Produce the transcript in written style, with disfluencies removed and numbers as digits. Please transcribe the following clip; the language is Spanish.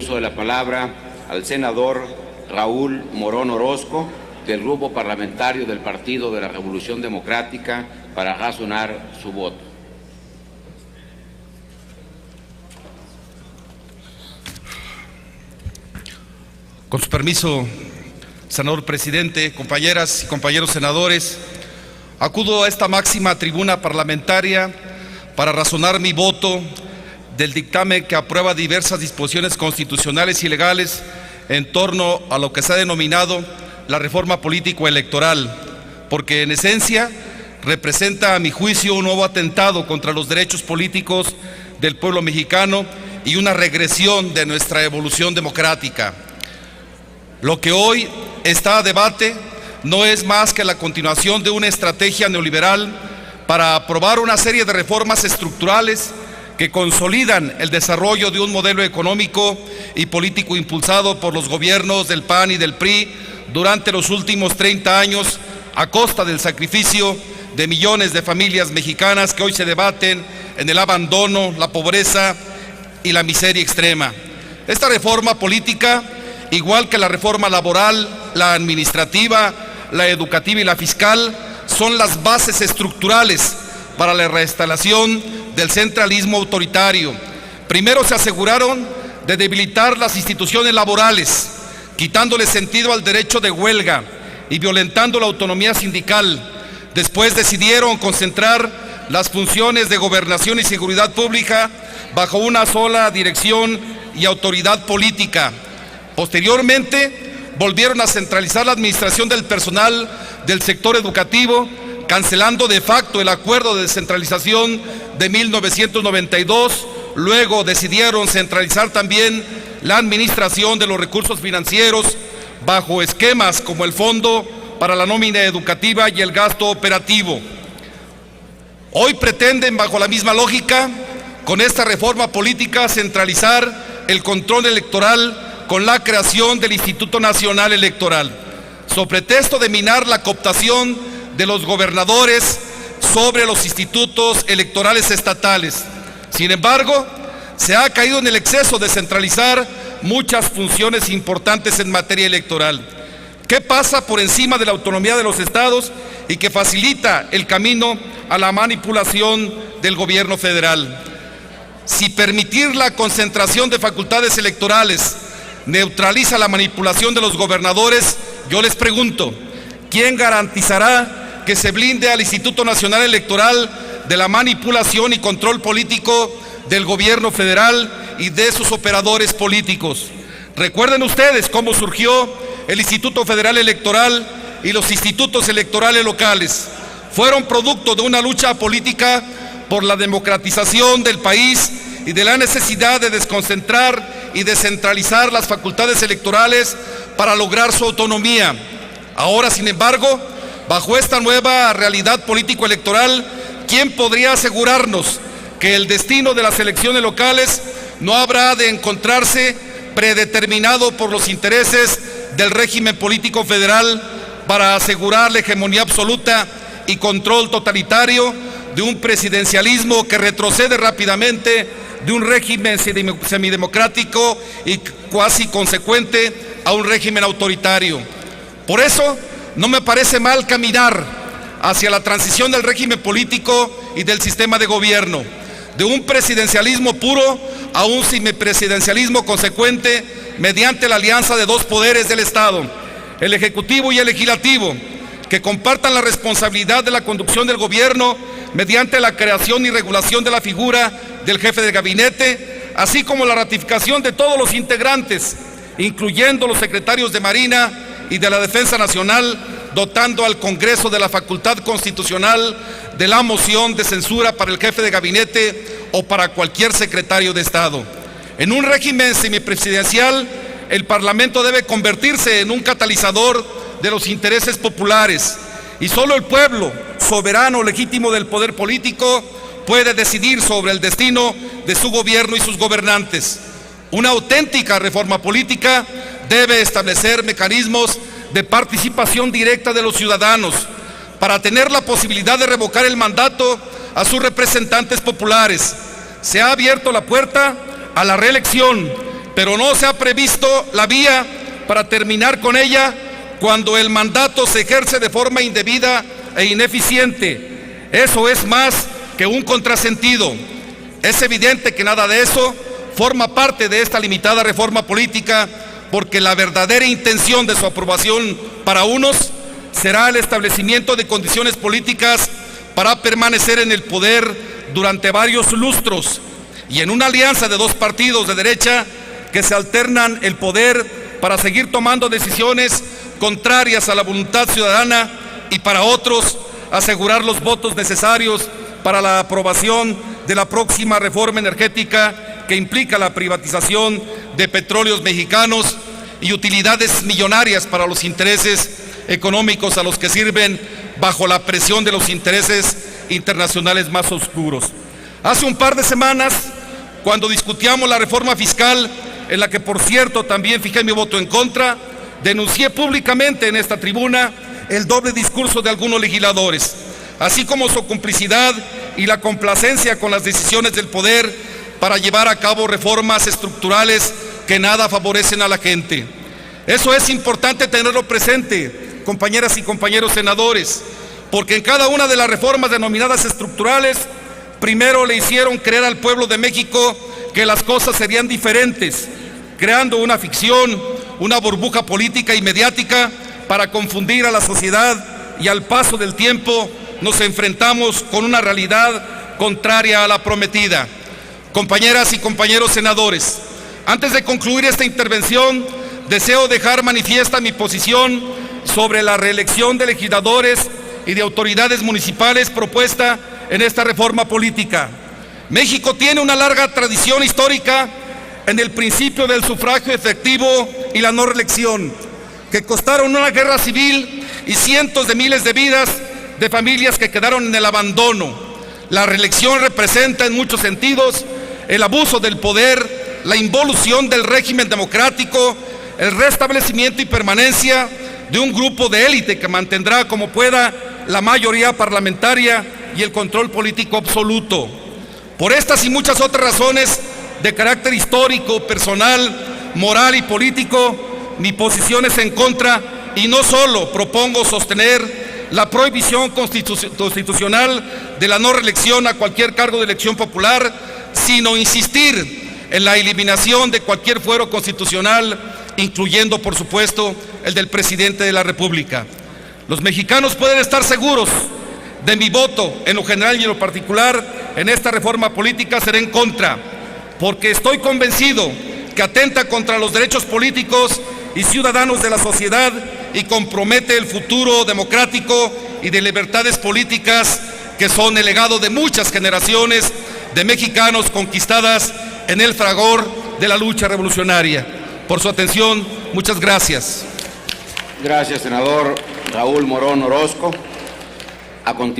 Uso de la palabra al senador Raúl Morón Orozco, del Grupo Parlamentario del Partido de la Revolución Democrática, para razonar su voto. Con su permiso, senador presidente, compañeras y compañeros senadores, acudo a esta máxima tribuna parlamentaria para razonar mi voto del dictamen que aprueba diversas disposiciones constitucionales y legales en torno a lo que se ha denominado la reforma político-electoral, porque en esencia representa, a mi juicio, un nuevo atentado contra los derechos políticos del pueblo mexicano y una regresión de nuestra evolución democrática. Lo que hoy está a debate no es más que la continuación de una estrategia neoliberal para aprobar una serie de reformas estructurales que consolidan el desarrollo de un modelo económico y político impulsado por los gobiernos del PAN y del PRI durante los últimos 30 años, a costa del sacrificio de millones de familias mexicanas que hoy se debaten en el abandono, la pobreza y la miseria extrema. Esta reforma política, igual que la reforma laboral, la administrativa, la educativa y la fiscal, son las bases estructurales para la reinstalación del centralismo autoritario. Primero se aseguraron de debilitar las instituciones laborales, quitándole sentido al derecho de huelga y violentando la autonomía sindical. Después decidieron concentrar las funciones de gobernación y seguridad pública bajo una sola dirección y autoridad política. Posteriormente, volvieron a centralizar la administración del personal del sector educativo, cancelando de facto el acuerdo de descentralización de 1992. Luego decidieron centralizar también la administración de los recursos financieros bajo esquemas como el Fondo para la Nómina Educativa y el Gasto Operativo. Hoy pretenden, bajo la misma lógica, con esta reforma política, centralizar el control electoral con la creación del Instituto Nacional Electoral, sobre pretexto de minar la cooptación de los gobernadores sobre los institutos electorales estatales. Sin embargo, se ha caído en el exceso de centralizar muchas funciones importantes en materia electoral. ¿Qué pasa por encima de la autonomía de los estados y que facilita el camino a la manipulación del gobierno federal? Si permitir la concentración de facultades electorales neutraliza la manipulación de los gobernadores, yo les pregunto, ¿quién garantizará que se blinde al Instituto Nacional Electoral de la manipulación y control político del gobierno federal y de sus operadores políticos? Recuerden ustedes cómo surgió el Instituto Federal Electoral y los institutos electorales locales. Fueron producto de una lucha política por la democratización del país y de la necesidad de desconcentrar y descentralizar las facultades electorales para lograr su autonomía. Ahora, sin embargo, bajo esta nueva realidad político-electoral, ¿quién podría asegurarnos que el destino de las elecciones locales no habrá de encontrarse predeterminado por los intereses del régimen político federal para asegurar la hegemonía absoluta y control totalitario de un presidencialismo que retrocede rápidamente de un régimen semidemocrático y cuasi consecuente a un régimen autoritario? Por eso, no me parece mal caminar hacia la transición del régimen político y del sistema de gobierno, de un presidencialismo puro a un semipresidencialismo consecuente mediante la alianza de dos poderes del Estado, el Ejecutivo y el Legislativo, que compartan la responsabilidad de la conducción del gobierno mediante la creación y regulación de la figura del jefe de gabinete, así como la ratificación de todos los integrantes, incluyendo los secretarios de Marina y de la Defensa Nacional, dotando al Congreso de la facultad constitucional de la moción de censura para el jefe de gabinete o para cualquier secretario de Estado. En un régimen semipresidencial, el Parlamento debe convertirse en un catalizador de los intereses populares y solo el pueblo, soberano legítimo del poder político, puede decidir sobre el destino de su gobierno y sus gobernantes. Una auténtica reforma política debe establecer mecanismos de participación directa de los ciudadanos para tener la posibilidad de revocar el mandato a sus representantes populares. Se ha abierto la puerta a la reelección, pero no se ha previsto la vía para terminar con ella cuando el mandato se ejerce de forma indebida e ineficiente. Eso es más que un contrasentido. Es evidente que nada de eso forma parte de esta limitada reforma política, porque la verdadera intención de su aprobación para unos será el establecimiento de condiciones políticas para permanecer en el poder durante varios lustros y en una alianza de dos partidos de derecha que se alternan el poder para seguir tomando decisiones contrarias a la voluntad ciudadana y para otros asegurar los votos necesarios para la aprobación de la próxima reforma energética que implica la privatización de petróleos mexicanos y utilidades millonarias para los intereses económicos a los que sirven bajo la presión de los intereses internacionales más oscuros. Hace un par de semanas, cuando discutíamos la reforma fiscal, en la que por cierto también fijé mi voto en contra, denuncié públicamente en esta tribuna el doble discurso de algunos legisladores, así como su complicidad y la complacencia con las decisiones del poder para llevar a cabo reformas estructurales que nada favorecen a la gente. Eso es importante tenerlo presente, compañeras y compañeros senadores, porque en cada una de las reformas denominadas estructurales, primero le hicieron creer al pueblo de México que las cosas serían diferentes, creando una ficción, una burbuja política y mediática para confundir a la sociedad, y al paso del tiempo nos enfrentamos con una realidad contraria a la prometida. Compañeras y compañeros senadores, antes de concluir esta intervención, deseo dejar manifiesta mi posición sobre la reelección de legisladores y de autoridades municipales propuesta en esta reforma política. México tiene una larga tradición histórica en el principio del sufragio efectivo y la no reelección, que costaron una guerra civil y cientos de miles de vidas de familias que quedaron en el abandono. La reelección representa en muchos sentidos el abuso del poder, la involución del régimen democrático, el restablecimiento y permanencia de un grupo de élite que mantendrá como pueda la mayoría parlamentaria y el control político absoluto. Por estas y muchas otras razones de carácter histórico, personal, moral y político, mi posición es en contra, y no solo propongo sostener la prohibición constitucional de la no reelección a cualquier cargo de elección popular, sino insistir en la eliminación de cualquier fuero constitucional, incluyendo, por supuesto, el del presidente de la República. Los mexicanos pueden estar seguros de mi voto, en lo general y en lo particular, en esta reforma política seré en contra, porque estoy convencido que atenta contra los derechos políticos y ciudadanos de la sociedad y compromete el futuro democrático y de libertades políticas que son el legado de muchas generaciones de mexicanos conquistadas en el fragor de la lucha revolucionaria. Por su atención, muchas gracias. Gracias, senador Raúl Morón Orozco. A continuación.